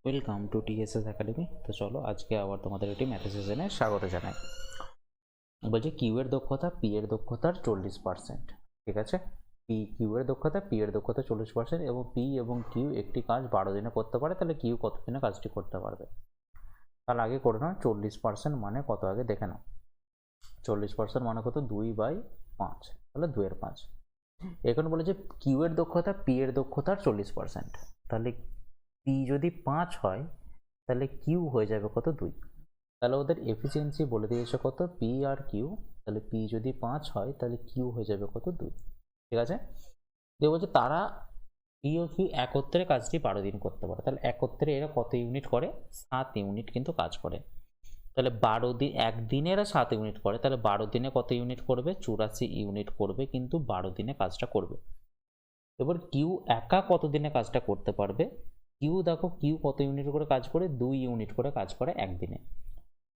Welcome to TSS academy. তো চলো আজকে আবার তোমাদের একটি ম্যাথ সেশনে স্বাগত জানাই। বলছি কিউ এর দক্ষতা পি এর দক্ষতার 40%। ঠিক আছে, কিউ এর দক্ষতা পি এর দক্ষতা 40% এবং পি এবং কিউ একটি কাজ 12 দিনে করতে পারে, তাহলে কিউ কত দিনে কাজটি করতে পারবে? তাহলে আগে করে নাও 40% মানে কত, আগে দেখে নাও। 40% মানে কত? 2/5, তাহলে 2/5। এখন বলেছে কিউ এর দক্ষতা পি এর দক্ষতার 40%, তাহলে পি যদি 5 হয় তাহলে কিউ হয়ে যাবে কত? 2। তাহলে ওদের এফিসিয়েন্সি বলে দিয়েছে কত? P R Q. তাহলে পি যদি 5 হয় তাহলে কিউ হয়ে যাবে কত? 2। ঠিক আছে, দিয়ে বলছে তারা পি ও কিউ একত্রে কাজটি 12 দিন করতে পারে। তাহলে একত্রে এরা কত ইউনিট করে? 7 ইউনিট কিন্তু কাজ করে। তাহলে 12 দিন, একদিনে এরা 7 ইউনিট করে, তাহলে 12 দিনে কত ইউনিট করবে? 84 ইউনিট করবে, কিন্তু 12 দিনে কাজটা করবে। এবার কিউ একা কত দিনে কাজটা করতে পারবে? কিউ দেখো, কিউ কত ইউনিট করে কাজ করে? 2 ইউনিট করে কাজ করে একদিনে।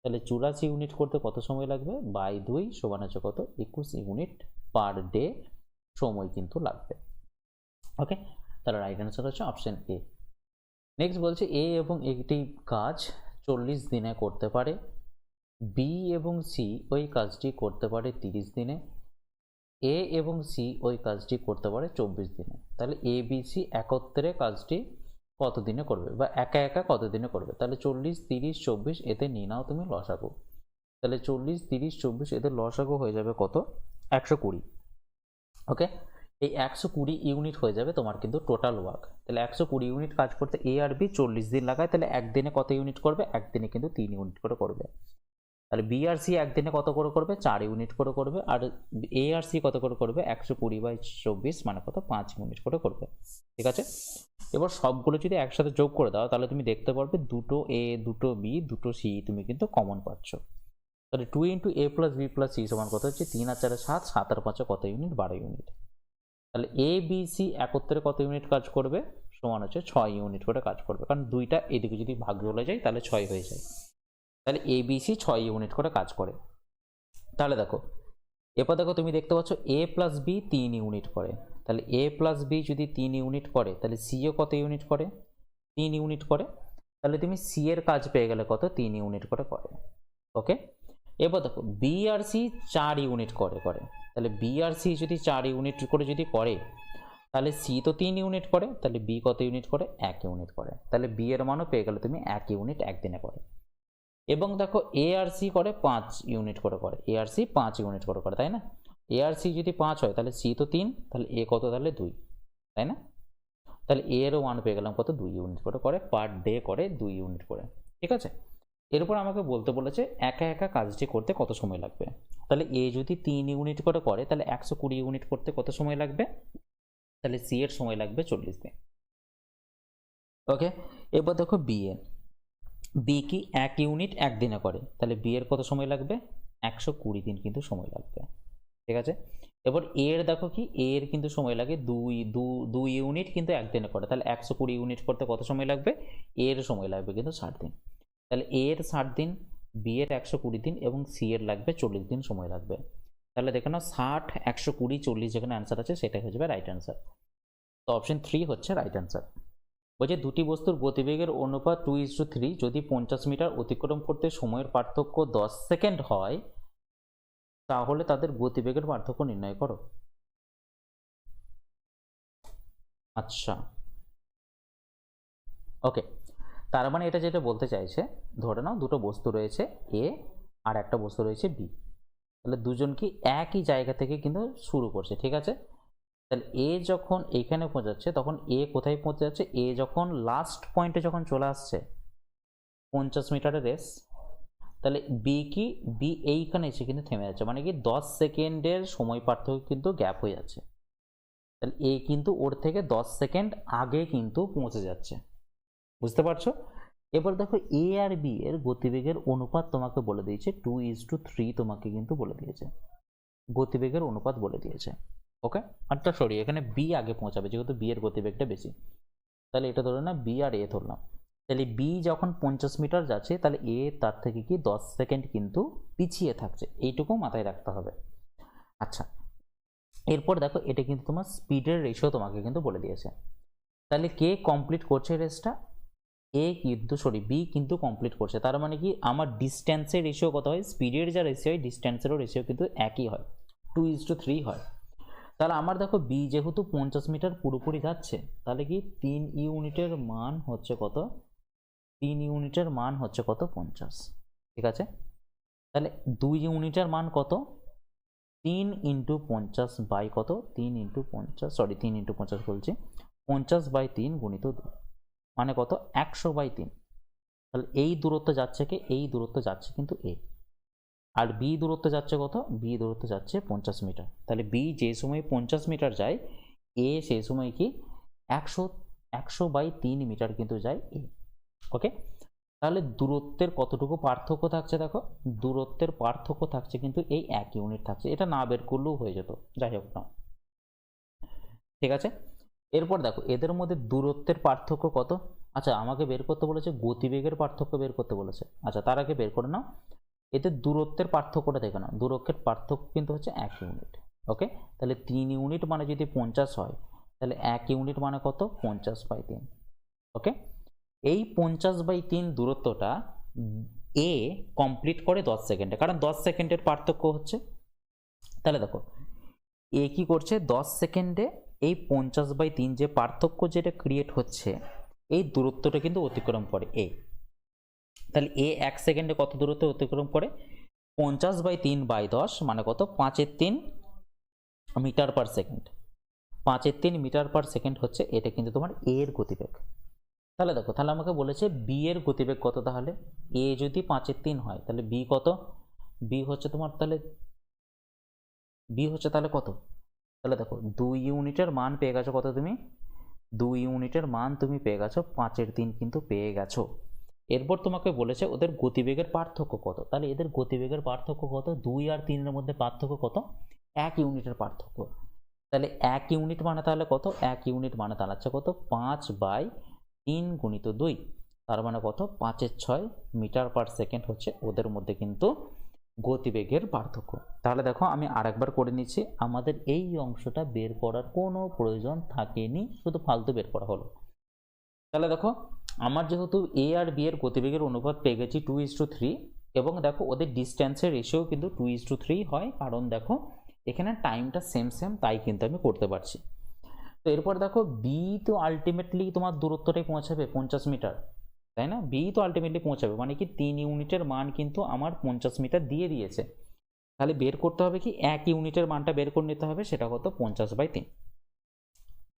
তাহলে 84 ইউনিট করতে কত সময় লাগবে? বাই 2 সমান হচ্ছে কত? 21 ইউনিট পার ডে সময় কিন্তু লাগবে। ওকে, তাহলে রাইট অ্যান্সার হচ্ছে অপশন এ। নেক্সট বলছে এ এবং একটি কাজ 40 দিনে করতে পারে, বি এবং সি ওই কাজটি করতে পারে 30 দিনে, এ এবং সি ওই কাজটি করতে পারে 24 দিনে। তাহলে এ বি সি একত্রে কাজটি কত দিনে করবে, বা একা একা কত দিনে করবে? তাহলে 40, 30, 24 এতে নিয়ে নাও তুমি লসাগু। তাহলে 40, 30, 24 এদের লসাগু হয়ে যাবে কত? 120। ওকে, এই 120 ইউনিট হয়ে যাবে তোমার কিন্তু টোটাল ওয়ার্ক। তাহলে 120 ইউনিট কাজ করতে এ আর বি 40 দিন লাগায়, তাহলে একদিনে কত ইউনিট করবে? একদিনে কিন্তু 3 ইউনিট করে করবে। তাহলে বি আর সি একদিনে কত করে করবে? 4 ইউনিট করে করবে। আর এ আর সি কত করে করবে? 120/24 মানে কত? 5 ইউনিট করে করবে। ঠিক আছে, এবার সবগুলো যদি একসাথে যোগ করে দাও তাহলে তুমি দেখতে পারবে দুটো এ, দুটো বি, দুটো সি তুমি কিন্তু কমন পাচ্ছ। তাহলে 2 ইন্টু এ প্লাস বি প্লাস সি সমান কত হচ্ছে? 3 আর 4 7, 7 আর 5 কত ইউনিট? 12 ইউনিট। তাহলে এ বি সি একত্রে কত ইউনিট কাজ করবে? সমান হচ্ছে 6 ইউনিট করে কাজ করবে, কারণ দুইটা এদিকে যদি ভাগ চলে যায় তাহলে 6 হয়ে যায়। তাহলে এ বি সি 6 ইউনিট করে কাজ করে। তাহলে দেখো, এরপর দেখো তুমি দেখতে পাচ্ছ এ প্লাস বি 3 ইউনিট করে। তাহলে এ প্লাস বি যদি 3 ইউনিট করে তাহলে সিও কত ইউনিট করে? 3 ইউনিট করে। তাহলে তুমি সি এর কাজ পেয়ে গেলে কত? 3 ইউনিট করে করে। ওকে, এবার দেখো বি আর সি 4 ইউনিট করে করে। তাহলে বি আর সি যদি 4 ইউনিট করে যদি করে, তাহলে সি তো 3 ইউনিট করে, তাহলে বি কত ইউনিট করে? 1 ইউনিট করে। তাহলে বি এর মানও পেয়ে গেলে তুমি 1 ইউনিট একদিনে করে। এবং দেখো এ আর সি করে 5 ইউনিট করে করে, এ আর সি 5 ইউনিট করে করে, তাই না? এ আর সি যদি 5 হয় তাহলে সি তো 3, তাহলে এ কত? তাহলে 2, তাই না? তাহলে এ এরও মান পেয়ে গেলাম কত? 2 ইউনিট করে করে, পার ডে করে 2 ইউনিট করে। ঠিক আছে, এরপর আমাকে বলতে বলেছে একা একা কাজটি করতে কত সময় লাগবে। তাহলে এ যদি 3 ইউনিট করে করে তাহলে 120 ইউনিট করতে কত সময় লাগবে? তাহলে সি এর সময় লাগবে 40 দিন। ওকে, এবার দেখো বি এ, বি কি 1 ইউনিট একদিনে করে, তাহলে বি এর কত সময় লাগবে? 120 দিন কিন্তু সময় লাগবে। ঠিক আছে, এবার এর দেখো কি, এর কিন্তু সময় লাগে 2 ইউনিট কিন্তু একদিনে করে, তাহলে 120 ইউনিট করতে কত সময় লাগবে? এর সময় লাগবে কিন্তু 60 দিন। তাহলে এর 60 দিন, বি এর 120 দিন এবং সি এর লাগবে 40 দিন সময় লাগবে। তাহলে দেখে নাও 60, 120, 40 যেখানে অ্যান্সার আছে সেটাই হয়ে যাবে রাইট অ্যান্সার। তো অপশন 3 হচ্ছে রাইট অ্যান্সার। বলছে দুটি বস্তুর গতিবেগের অনুপাত 2:3, যদি 50 মিটার অতিক্রম করতে সময়ের পার্থক্য 10 সেকেন্ড হয় তাহলে তাদের গতিবেগের পার্থক্য নির্ণয় করো। আচ্ছা, ওকে, তার মানে এটা যেটা বলতে চাইছে, ধরে নাও দুটো বস্তু রয়েছে এ আর একটা বস্তু রয়েছে বি। তাহলে দুজন কি একই জায়গা থেকে কিন্তু শুরু করছে। ঠিক আছে, তাহলে এ যখন এইখানে পৌঁছাচ্ছে তখন এ কোথায় পৌঁছে যাচ্ছে? এ যখন লাস্ট পয়েন্টে যখন চলে আসছে 50 মিটারের রেস, তাহলে বি কি, বি এইখানে এসে কিন্তু থেমে যাচ্ছে, মানে কি 10 সেকেন্ডের সময় পার্থক্য কিন্তু গ্যাপ হয়ে যাচ্ছে। তাহলে এ কিন্তু ওর থেকে 10 সেকেন্ড আগে কিন্তু পৌঁছে যাচ্ছে। বুঝতে পারছো? এবার দেখো এ আর বি এর গতিবেগের অনুপাত তোমাকে বলে দিয়েছে 2:3, তোমাকে কিন্তু বলে দিয়েছে গতিবেগের অনুপাত বলে দিয়েছে। ওকে, আচ্ছা সরি, এখানে বি আগে পৌঁছাবে যেহেতু বি এর গতিবেগটা বেশি। তাহলে এটা ধরে না বি আর এ ধরলাম। তাহলে বি যখন 50 মিটার যাচ্ছে তাহলে এ তার থেকে কি 10 সেকেন্ড কিন্তু পিছিয়ে থাকছে, এইটুকু মাথায় রাখতে হবে। আচ্ছা, এরপর দেখো এটা কিন্তু তোমার স্পিডের রেশিও তোমাকে কিন্তু বলে দিয়েছে। তাহলে কে কমপ্লিট করছে রেসটা? বি কিন্তু কমপ্লিট করছে, তার মানে কি আমার ডিস্ট্যান্সের রেশিও কত হয়, স্পিডের যা রেশিও হয় ডিস্ট্যান্সেরও রেশিও কিন্তু একই হয়, 2:3 হয়। তাহলে আমার দেখো বি যেহেতু 50 মিটার পুরোপুরি যাচ্ছে, তাহলে কি 3 ইউনিটের মান হচ্ছে কত, 3 ইউনিটের মান হচ্ছে কত 50, ঠিক আছে। তাহলে 2 ইউনিটের মান কত, 3 ইন্টু 50 বাই কত, 3 ইন্টু 50 সরি 3 ইন্টু 50 বলছি, 50/3 গুণিত 2 মানে কত 100/3। তাহলে এই দূরত্ব যাচ্ছে কি, এই দূরত্ব যাচ্ছে কিন্তু এ, আর বি দূরত্ব যাচ্ছে কত, বি দূরত্ব যাচ্ছে 50 মিটার। তাহলে বি যে সময় 50 মিটার যায়, এ সেই সময় কি 100/3 মিটার কিন্তু যায় এ। ওকে, তাহলে দূরত্বের কতটুকু পার্থক্য থাকছে, দেখো দূরত্বের পার্থক্য থাকছে কিন্তু এই 1 ইউনিট থাকছে, এটা না বের করলেও হয়ে যেত, যাই হোক না, ঠিক আছে। এরপর দেখো এদের মধ্যে দূরত্বের পার্থক্য কত, আচ্ছা আমাকে বের করতে বলেছে গতিবেগের পার্থক্য বের করতে বলেছে, আচ্ছা তার আগে বের করে নাও এতে দূরত্বের পার্থক্যটা দেখে নাও, দূরত্বের পার্থক্য কিন্তু হচ্ছে 1 ইউনিট। ওকে, তাহলে 3 ইউনিট মানে যদি 50 হয়, তাহলে 1 ইউনিট মানে কত 50/3। ওকে, এই 50/3 দূরত্বটা এ কমপ্লিট করে 10 সেকেন্ডে, কারণ 10 সেকেন্ডের পার্থক্য হচ্ছে। তাহলে দেখো এ কি করছে 10 সেকেন্ডে এই 50/3 যে পার্থক্য যেটা ক্রিয়েট হচ্ছে, এই দূরত্বটা কিন্তু অতিক্রম করে এ। তাহলে এ 1 সেকেন্ডে কত দূরত্ব অতিক্রম করে, 50/3/10 মানে কত 5/3 metre per second, 5/3 metre per second হচ্ছে এটা কিন্তু তোমার এ এর গতিবেগ। তাহলে দেখো তাহলে আমাকে বলেছে বি এর গতিবেগ কত, তাহলে এ যদি 5/3 হয় তাহলে বি কত, বি হচ্ছে তোমার তাহলে বি হচ্ছে তাহলে কত, তাহলে দেখো 2 ইউনিটের মান পেয়ে গেছো কত, তুমি 2 ইউনিটের মান তুমি পেয়ে গেছো 5/3 কিন্তু পেয়ে গেছো। এরপর তোমাকে বলেছে ওদের গতিবেগের পার্থক্য কত, তাহলে এদের গতিবেগের পার্থক্য কত, 2 আর 3 এর মধ্যে পার্থক্য কত, 1 ইউনিটের পার্থক্য। তাহলে 1 ইউনিট মানে তাহলে কত, 1 ইউনিট মানে দাঁড়াচ্ছে কত 5/3 গুণিত 2, তার মানে কত 5/6 মিটার পার সেকেন্ড হচ্ছে ওদের মধ্যে কিন্তু গতিবেগের পার্থক্য। তাহলে দেখো আমি আরেকবার করে নিচ্ছি, আমাদের এই অংশটা বের করার কোনো প্রয়োজন থাকেনি, শুধু ফালতু বের করা হলো। তাহলে দেখো আমার যেহেতু এ আর বি এর গতিবেগের অনুপাত পেয়ে গেছি 2:3, এবং দেখো ওদের ডিস্ট্যান্সের রেশিও কিন্তু 2:3 হয়, কারণ দেখো এখানে টাইমটা সেম সেম, তাই কিন্তু আমি করতে পারছি। তো এরপর দেখো বি তো আলটিমেটলি তোমার দূরত্বটাই পৌঁছাবে 50 মিটার, তাই না, বি তো আলটিমেটলি পৌঁছাবে, মানে কি 3 ইউনিটের মান কিন্তু আমার 50 মিটার দিয়ে দিয়েছে। তাহলে বের করতে হবে কি 1 ইউনিটের মানটা বের করে নিতে হবে, সেটা কত 50/3,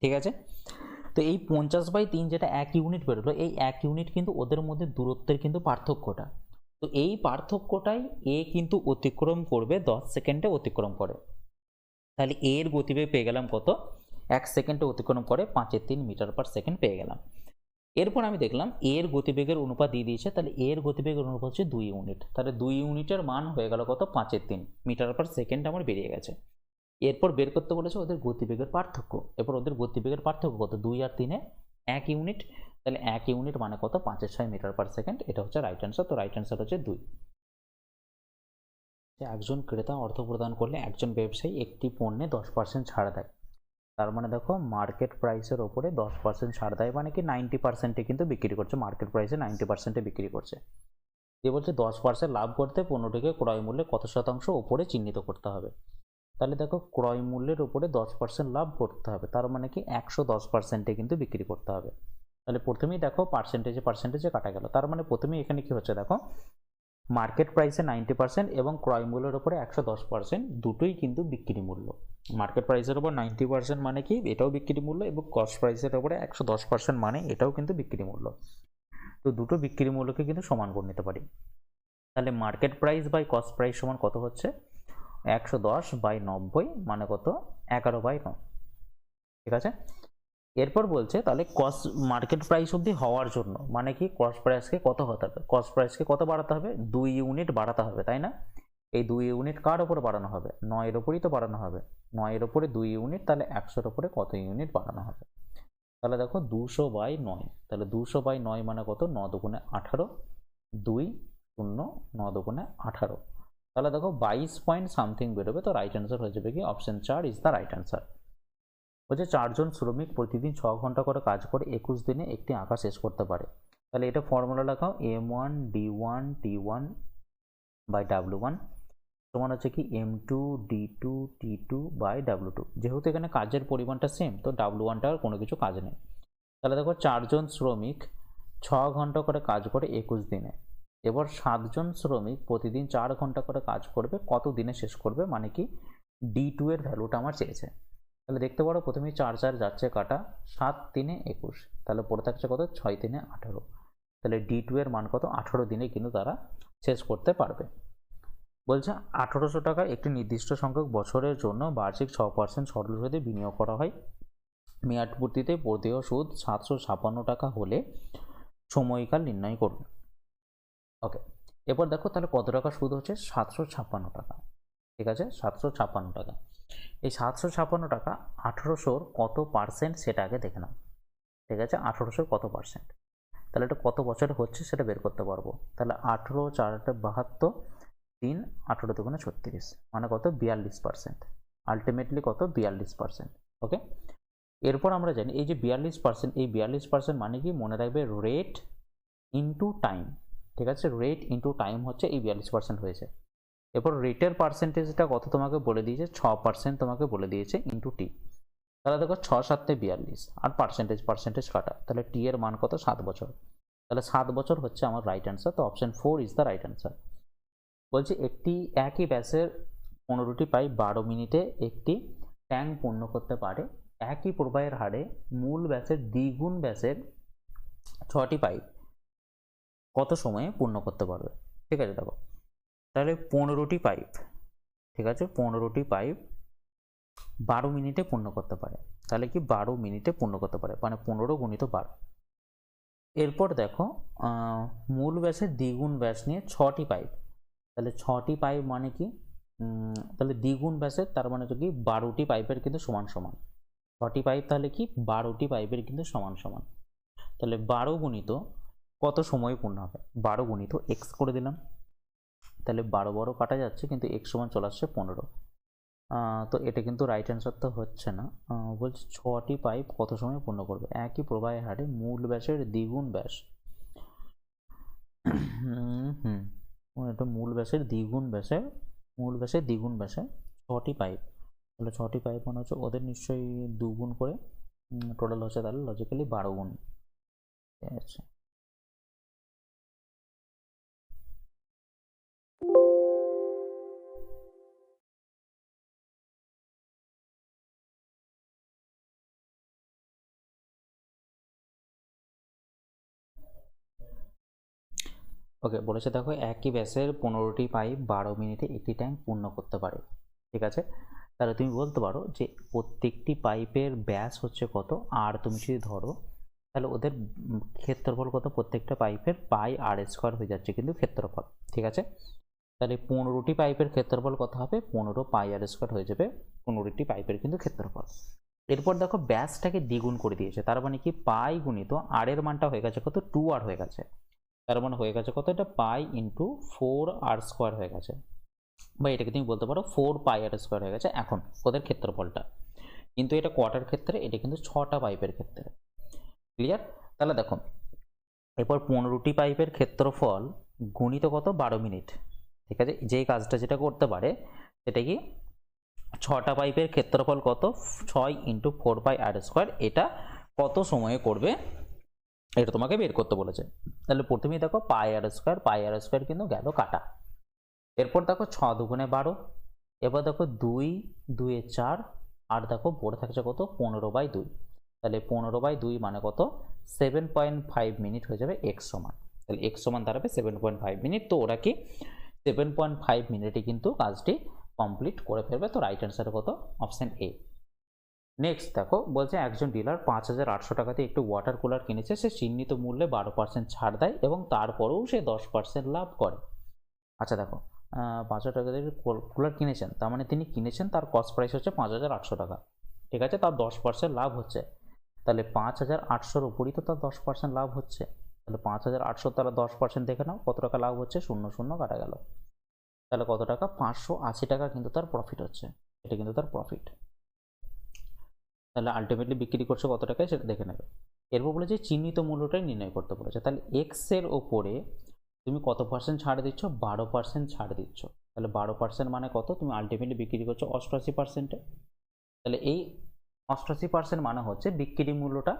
ঠিক আছে। তো এই 50/3 যেটা 1 ইউনিট বেরোলো, এই 1 ইউনিট কিন্তু ওদের মধ্যে দূরত্বের কিন্তু পার্থক্যটা, তো এই পার্থক্যটাই এ কিন্তু অতিক্রম করবে 10 সেকেন্ডে অতিক্রম করে। তাহলে এর গতিবেগ পেয়ে গেলাম কত, 1 সেকেন্ডে অতিক্রম করে 5/3 মিটার পার সেকেন্ড পেয়ে গেলাম। এরপর আমি দেখলাম এর গতিবেগের অনুপাত দিয়ে দিয়েছে, তাহলে এর গতিবেগের অনুপাত হচ্ছে 2 ইউনিট, তাহলে 2 ইউনিটের মান হয়ে গেল কত 5/3 মিটার পার সেকেন্ড আমার বেরিয়ে গেছে। এরপর বের করতে বলেছে ওদের গতিবেগের পার্থক্য, এরপর ওদের গতিবেগের পার্থক্য কত, 2 আর 3 1 ইউনিট, তাহলে 1 ইউনিট মানে কত 5/6 মিটার পার সেকেন্ড, এটা হচ্ছে রাইট অ্যান্সার। তো রাইট অ্যান্সার হচ্ছে 2। একজন ক্রেতা অর্থ প্রদান করলে একজন ব্যবসায়ী একটি পণ্যে 10% ছাড় দেয়, তার মানে দেখো মার্কেট প্রাইসের ওপরে 10% ছাড় দেয়, মানে কি 90%-এ কিন্তু বিক্রি করছে, মার্কেট প্রাইসে 90%-এ বিক্রি করছে। যে বলছে 10% লাভ করতে পণ্যটিকে ক্রয় মূল্যে কত শতাংশ ওপরে চিহ্নিত করতে হবে। তাহলে দেখো ক্রয় মূল্যের উপরে 10% লাভ করতে হবে, তার মানে কি 110%-এ কিন্তু বিক্রি করতে হবে। তাহলে প্রথমেই দেখো পার্সেন্টেজে কাটা গেল, তার মানে প্রথমেই এখানে কি হচ্ছে দেখো মার্কেট প্রাইসে 90% এবং ক্রয় মূল্যের উপরে 110%, দুটোই কিন্তু বিক্রি মূল্য। মার্কেট প্রাইসের উপর 90% মানে কি এটাও বিক্রি মূল্য, এবং কস্ট প্রাইসের উপরে 110% মানে এটাও কিন্তু বিক্রি মূল্য। তো দুটো বিক্রি মূল্যকে কিন্তু সমান করে নিতে পারি। তাহলে market price by cost price সমান কত হচ্ছে 110/90 মানে কত 11/9, ঠিক আছে। এরপর বলছে তাহলে কস্ট মার্কেট প্রাইস অবধি হওয়ার জন্য মানে কি কস্ট প্রাইসকে কত হতে হবে, কস্ট প্রাইসকে কত বাড়াতে হবে 2 ইউনিট বাড়াতে হবে, তাই না। এই 2 ইউনিট কার উপর বাড়ানো হবে, 9 এর উপরই তো বাড়ানো হবে, 9 এর উপরে 2 ইউনিট, তাহলে 100 এর উপরে কত ইউনিট বাড়ানো হবে, তাহলে দেখো 200/9, তাহলে 200/9 মানে কত 9 দুগুণে 18, 2 0 9 দুগুণে 18, তাহলে দেখো 22 পয়েন্ট সামথিং বেরোবে। তো রাইট অ্যান্সার হয়ে যাবে কি option 4 is the right answer. বলছে 4 জন শ্রমিক প্রতিদিন 6 ঘন্টা করে কাজ করে 21 দিনে একটি আঁকা শেষ করতে পারে, তাহলে এটা ফর্মুলা লাগাও, M1D1T1/W1 সমান হচ্ছে কি M2D2T2/W2। যেহেতু এখানে কাজের পরিমাণটা সেম, তো W1টার কোনো কিছু কাজ নেই। তাহলে দেখো 4 জন শ্রমিক 6 ঘন্টা করে কাজ করে 21 দিনে। এবার 7 জন শ্রমিক প্রতিদিন 4 ঘন্টা করে কাজ করবে, কত দিনে শেষ করবে, মানে কি D2 এর ভ্যালুটা আমার চেয়েছে। তাহলে দেখতে পারো প্রথমেই 4 4 যাচ্ছে কাটা, 7 3 21, তাহলে পড়ে থাকছে কত, 6 3 18। তাহলে D2 এর মান কত, 18 দিনে কিন্তু তারা শেষ করতে পারবে। বলছে 1800 টাকা একটি নির্দিষ্ট সংখ্যক বছরের জন্য বার্ষিক 6% সরল সুদে বিনিয়োগ করা হয়। মেয়াদ পূর্তিতে প্রদেয় সুদ 756 টাকা হলে সময়কাল নির্ণয় করুন। ওকে, এরপর দেখো তাহলে কত টাকা সুদ হচ্ছে, 756 টাকা। ঠিক আছে, 756 টাকা। এই 756 টাকা 1800-র কত পার্সেন্ট সেটা আগে দেখে নাও। ঠিক আছে, 1800-র কত পার্সেন্ট, তাহলে এটা কত বছরে হচ্ছে সেটা বের করতে পারবো। তাহলে 18 4 72, 3 18 2 36, মানে কত, 42%। আলটিমেটলি কত, 42%। ওকে, এরপর আমরা জানি এই যে 42%, এই 42% মানে কি, মনে রাখবে রেট ইন্টু টাইম। ঠিক আছে, রেট ইন্টু টাইম হচ্ছে এই 42% হয়েছে। এরপর রেটের পার্সেন্টেজটা কত তোমাকে বলে দিয়েছে, 6% তোমাকে বলে দিয়েছে ইন্টু টি। তাহলে দেখো 6 7 42 আর পার্সেন্টেজ কাটা, তাহলে টি এর মান কত, 7 বছর। তাহলে 7 বছর হচ্ছে আমার রাইট অ্যান্সার। তো option 4 is the right answer. বলছি একটি একই ব্যাসের 15টি পাইপ 12 মিনিটে একটি ট্যাঙ্ক পূর্ণ করতে পারে। একই প্রবাহের হারে মূল ব্যাসের দ্বিগুণ ব্যাসের 6টি পাইপ কত সময়ে পূর্ণ করতে পারবে। ঠিক আছে, দেখো তাহলে 15টি পাইপ, ঠিক আছে 15টি পাইপ 12 মিনিটে পূর্ণ করতে পারে। তাহলে কি 12 মিনিটে পূর্ণ করতে পারে, মানে 15 গুণিত 12। এরপর দেখো মূল ব্যাসের দ্বিগুণ ব্যাস নিয়ে 6টি পাইপ, তাহলে 6টি পাইপ মানে কি, তাহলে দ্বিগুণ ব্যাসের, তার মানে হচ্ছে কি 12টি পাইপের কিন্তু সমান সমান। 6টি পাইপ তাহলে কি 12টি পাইপের কিন্তু সমান সমান। তাহলে 12 গুণিত কত সময় পূর্ণ হবে, 12 গুণিত এক্স করে দিলাম। তাহলে 12 12 কাটা যাচ্ছে, কিন্তু এক্স সমান চলে আসছে 15। তো এটা কিন্তু রাইট অ্যান্সার তো হচ্ছে না। বলছি 6টি পাইপ কত সময় পূর্ণ করবে, একই প্রবাহের হারে মূল ব্যাসের দ্বিগুণ ব্যাস। এটা মূল ব্যাসের দ্বিগুণ ব্যাসে, মূল ব্যাসের দ্বিগুণ ব্যাসে 6টি পাইপ। তাহলে 6টি পাইপ মানে হচ্ছে ওদের নিশ্চয়ই দুগুণ করে, টোটাল হচ্ছে তাহলে লজিক্যালি 12 গুণ। ঠিক আছে, ওকে বলেছে দেখো একই ব্যাসের 15টি পাইপ 12 মিনিটে একটি ট্যাঙ্ক পূর্ণ করতে পারে। ঠিক আছে, তাহলে তুমি বলতে পারো যে প্রত্যেকটি পাইপের ব্যাস হচ্ছে কত, আর তুমি যদি ধরো তাহলে ওদের ক্ষেত্রফল কত, প্রত্যেকটা পাইপের পাই আর স্কোয়ার হয়ে যাচ্ছে কিন্তু ক্ষেত্রফল। ঠিক আছে, তাহলে 15টি পাইপের ক্ষেত্রফল কত হবে, 15 পাই আর স্কোয়ার হয়ে যাবে 15টি পাইপের কিন্তু ক্ষেত্রফল। এরপর দেখো ব্যাসটাকে দ্বিগুণ করে দিয়েছে, তার মানে কি পাই গুণিত আর এর মানটা হয়ে গেছে কত, 2 আর হয়ে গেছে। তার মানে হয়ে গেছে কত, এটা পাই ইন্টু 4 আর স্কোয়ার হয়ে গেছে, বা এটাকে তুমি বলতে পারো 4 পাই আর স্কোয়ার হয়ে গেছে এখন ওদের ক্ষেত্রফলটা। কিন্তু এটা কোয়ার্টার ক্ষেত্রে, এটা কিন্তু 6টা পাইপের ক্ষেত্রে। ক্লিয়ার? তাহলে দেখো এরপর 15টি পাইপের ক্ষেত্রফল গুণিত কত, 12 মিনিট। ঠিক আছে, যেই কাজটা যেটা করতে পারে সেটা কি, 6টা পাইপের ক্ষেত্রফল কত, 6 ইন্টু 4 পাই আর স্কোয়ার, এটা কত সময়ে করবে এটা তোমাকে বের করতে বলেছে। তাহলে প্রথমেই দেখো পাই আর স্কোয়ার কিন্তু গেল কাটা। এরপর দেখো 6 দুগুণে 12, এবার দেখো 2 2 এ 4, আর দেখো পড়ে থাকছে কত, 15/2। তাহলে 15/2 মানে কত, 7.5 মিনিট হয়ে যাবে এক্স সমান। তাহলে এক্স সমান দাঁড়াবে 7.5 মিনিট। তো ওরা কি 7.5 মিনিটে কিন্তু কাজটি কমপ্লিট করে ফেলবে। তো রাইট অ্যান্সার কত, অপশন এ। নেক্সট দেখো বলছে একজন ডিলার 5800 টাকাতে একটু ওয়াটার কুলার কিনেছে, সে চিহ্নিত মূল্যে 12% ছাড় দেয় এবং তারপরেও সে 10% লাভ করে। আচ্ছা দেখো 5000 টাকা দিয়ে কুলার কিনেছেন, তার মানে তিনি কিনেছেন, তার কস্ট প্রাইস হচ্ছে 5800 টাকা। ঠিক আছে, তার 10% লাভ হচ্ছে। তাহলে 5800-র উপরই তো তার 10% লাভ হচ্ছে। তাহলে 5800 তারা 10% দেখে নাও কত টাকা লাভ হচ্ছে, 0 0 কাটা গেল। তাহলে কত টাকা, 580 টাকা কিন্তু তার প্রফিট হচ্ছে। এটা কিন্তু তার প্রফিট। তাহলে আলটিমেটলি বিক্রি করছে কত টাকায় সেটা দেখে নেবে। এরপর বলেছে চিহ্নিত মূল্যটাই নির্ণয় করতে বলেছে। তাহলে এক্স এর ওপরে তুমি কত পার্সেন্ট ছাড় দিচ্ছ? 12% ছাড় দিচ্ছ। তাহলে 12% মানে কত? তুমি আলটিমেটলি বিক্রি করছো 88%। তাহলে এই 88% মানে হচ্ছে বিক্রি মূল্যটা,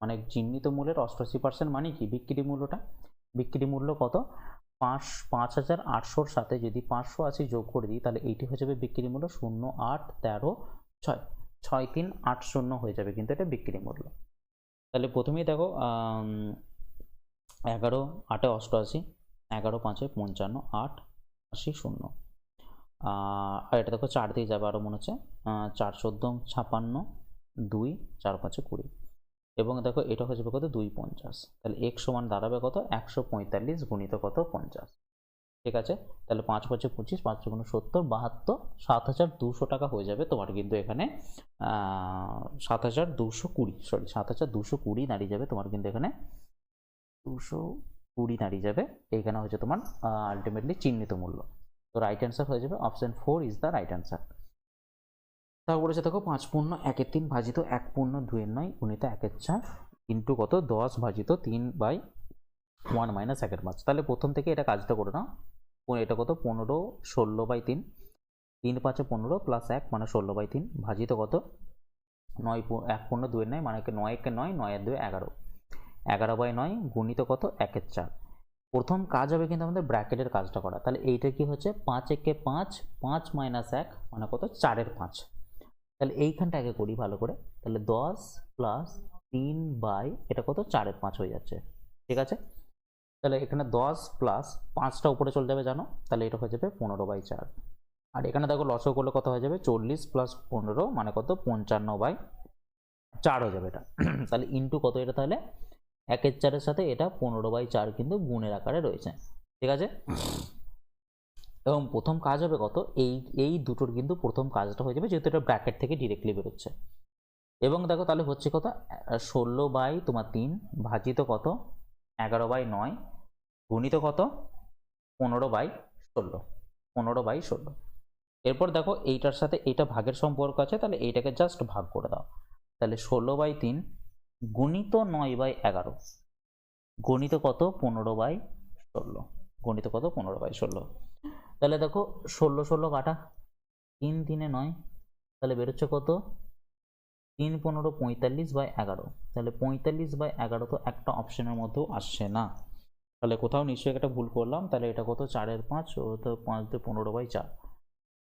মানে চিহ্নিত মূল্যের 88% মানে কি? বিক্রি মূল্যটা। বিক্রি মূল্য কত? 5800 সাথে যদি 580 যোগ করে দিই তাহলে এইটি হয়ে যাবে বিক্রি মূল্য 0813 6380 হয়ে যাবে কিন্তু এটা বিক্রি মূল্য। তাহলে প্রথমেই দেখো 11 8 88, 11 5 55, 8 80 0। আর এটা দেখো 4 দিয়ে যাবে আরও মনে হচ্ছে, 4 14 56, 2 4 5 20 এবং দেখো এটা হয়ে যাবে কত? 250। তাহলে x সমান দাঁড়াবে কত? 145 গুণিত কত? 50। ঠিক আছে, তাহলে 5 5 25, 5 গুণ 70, 72, 7200 টাকা হয়ে যাবে তোমার কিন্তু এখানে 7220, সরি 7220 দাঁড়িয়ে যাবে তোমার কিন্তু এখানে 220 দাঁড়িয়ে যাবে। এইখানে হচ্ছে তোমার আলটিমেটলি চিহ্নিত মূল্য। তো রাইট অ্যান্সার হয়ে যাবে option 4 is the right answer. তারপর বলেছে দেখো 5 পূর্ণ 1 3 ভাজিত 1 পূর্ণ 2 9 গুণিত 1 4 ইন্টু কত? 10 ভাজিত 3/1 মাইনাস 1 5। তাহলে প্রথম থেকে এটা কাজটা করে নাও। এটা কত? 15 16/3, 3 5 15 প্লাস 1 মানে 16/3 ভাজিত কত? 9 1 পূর্ণ 2 9 মানে 9 কে 9, 9 2 11, 11/9 গুণিত কত? 1 4। প্রথম কাজ হবে কিন্তু আমাদের ব্র্যাকেটের কাজটা করা। তাহলে এইটা কি হচ্ছে? 5 1 5, 5 মাইনাস 1 মানে কত? 4 5। তাহলে এইখানটা আগে করি ভালো করে। তাহলে 10 প্লাস 3 বাই এটা কত? 4 5 হয়ে যাচ্ছে। ঠিক আছে, তাহলে এখানে 10 প্লাস 5টা উপরে চলে যাবে জানো, তাহলে এটা হয়ে যাবে 15/4। আর এখানে দেখো লসও করলে কত হয়ে যাবে? 40 প্লাস 15 মানে কত? 55/4 হয়ে যাবে এটা। তাহলে ইন্টু কত এটা? তাহলে 1 4-এর সাথে এটা 15/4 কিন্তু গুণের আকারে রয়েছে। ঠিক আছে, এবং প্রথম কাজ হবে কত? এই দুটোর কিন্তু প্রথম কাজটা হয়ে যাবে, যেহেতু এটা ব্র্যাকেট থেকে ডিরেক্টলি বেরোচ্ছে। এবং দেখো তাহলে হচ্ছে কত? 16/3 ভাজিত কত? 11/9 গুণিত কত? 15/16, 15/16। এরপর দেখো এইটার সাথে এইটা ভাগের সম্পর্ক আছে, তাহলে এইটাকে জাস্ট ভাগ করে দাও। তাহলে 16/3 গুণিত 9/11 গণিত কত? 15/16 গণিত কত? 15/16। তাহলে দেখো 16 16 কাটা, 3 3 9, তাহলে বেরোচ্ছে কত? 3 15 45/11। তাহলে 45/11 তো একটা অপশনের মধ্যেও আসছে না, তাহলে কোথাও নিশ্চয়ই একটা ভুল করলাম। তাহলে এটা কত? 4 5, ও তো 5 দিয়ে 15/4,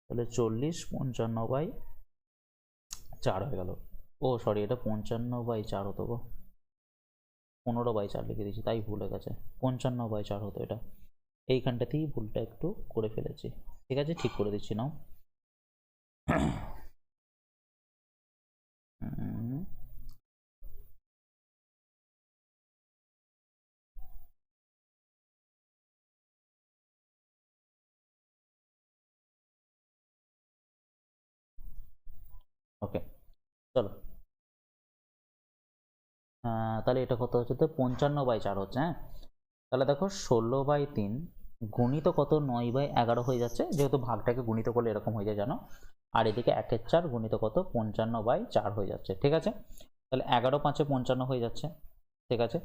তাহলে 40 55/4 হয়ে গেল। ও সরি, এটা 55/4 হতো গো, 15/4 লিখে দিয়েছি তাই ভুল হয়ে গেছে, 55/4 হতো এটা। এইখানটাতেই ভুলটা একটু করে ফেলেছি। ঠিক আছে, ঠিক করে দিচ্ছি নাও। ওকে, চলো তাহলে এটা কত হচ্ছে? তো 55/4 হচ্ছে। হ্যাঁ, তাহলে দেখো 16/3 গুণিত কত? 9/11 হয়ে যাচ্ছে, যেহেতু ভাগটাকে গুণিত করলে এরকম হয়ে যায় জানো। আর এদিকে 1 4 গুণিত কত? 55/4 হয়ে যাচ্ছে। ঠিক আছে, তাহলে 11 5 55 হয়ে যাচ্ছে। ঠিক আছে,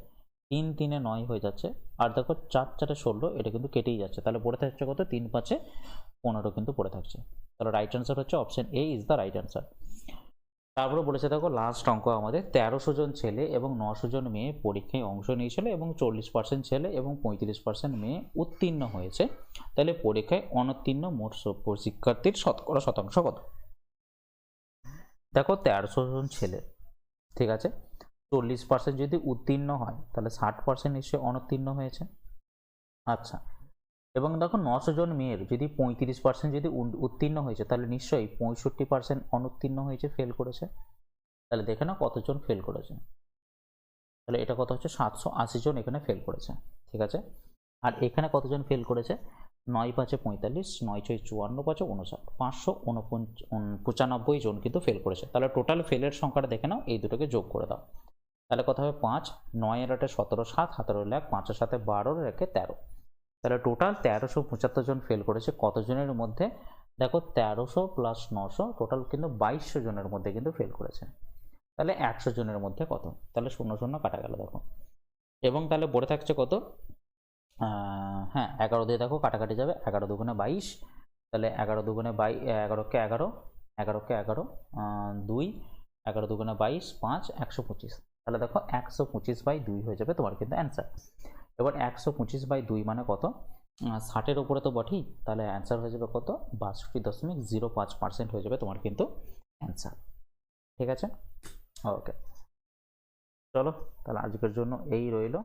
3 3 9 হয়ে যাচ্ছে। আর দেখো 4 4 16, এটা কিন্তু কেটেই যাচ্ছে, তাহলে পড়ে থাকছে কত? 3 5 15 কিন্তু পড়ে থাকছে। তাহলে রাইট অ্যান্সার হচ্ছে option A is the right answer. তারপরে বলেছে দেখো লাস্ট অঙ্ক আমাদের 1300 জন ছেলে এবং 900 জন মেয়ে পরীক্ষায় অংশ নিয়েছিল এবং 40% ছেলে এবং 35% মেয়ে উত্তীর্ণ হয়েছে। তাহলে পরীক্ষায় অনুত্তীর্ণ মোট শিক্ষার্থীর শতকরা শতাংশ কত? দেখো 1300 জন ছেলে, ঠিক আছে, 40% যদি উত্তীর্ণ হয় তাহলে 60% নিশ্চয়ই অনুত্তীর্ণ হয়েছে। আচ্ছা, এবং দেখো 900 জন মেয়ের যদি 35% যদি উত্তীর্ণ হয়েছে তাহলে নিশ্চয়ই 65% অনুত্তীর্ণ হয়েছে, ফেল করেছে। তাহলে দেখে না কতজন ফেল করেছে। তাহলে এটা কত হচ্ছে? 780 জন এখানে ফেল করেছে। ঠিক আছে, আর এখানে কতজন ফেল করেছে? 9 5 45, 9 6 54, 5 59, 595 জন কিন্তু ফেল করেছে। তাহলে টোটাল ফেলের সংখ্যাটা দেখে নাও, এই দুটোকে যোগ করে দাও। তাহলে কত হবে? 5 9 এর 8 17 7 17 লাখ 5 এর সাথে 12 এর 1 13। তাহলে টোটাল 1375 জন ফেল করেছে। কতজনের মধ্যে? দেখো 1300 প্লাস 900 টোটাল কিন্তু 2200 জনের মধ্যে কিন্তু ফেল করেছে। তাহলে 100 জনের মধ্যে কত, তাহলে 0 0 কাটা গেল দেখো। এবং তাহলে পড়ে থাকছে কত, হ্যাঁ 11 দিয়ে দেখো কাটাকাটি যাবে, 11 দুগুণে 22, তাহলে 11 দুগুণে 22, 11কে 11, 11কে 11, 2, 11 দুগুণে 22, 5, 125, তাহলে দেখো 125/2 হয়ে যাবে তোমার কিন্তু অ্যান্সার। এবার 125/2 মানে কত, 60-এর উপরে তো বটেই, তাহলে অ্যান্সার হয়ে যাবে কত, 62.05% হয়ে যাবে তোমার কিন্তু অ্যান্সার। ঠিক আছে, ওকে চলো তাহলে আজকের জন্য এই রইলো।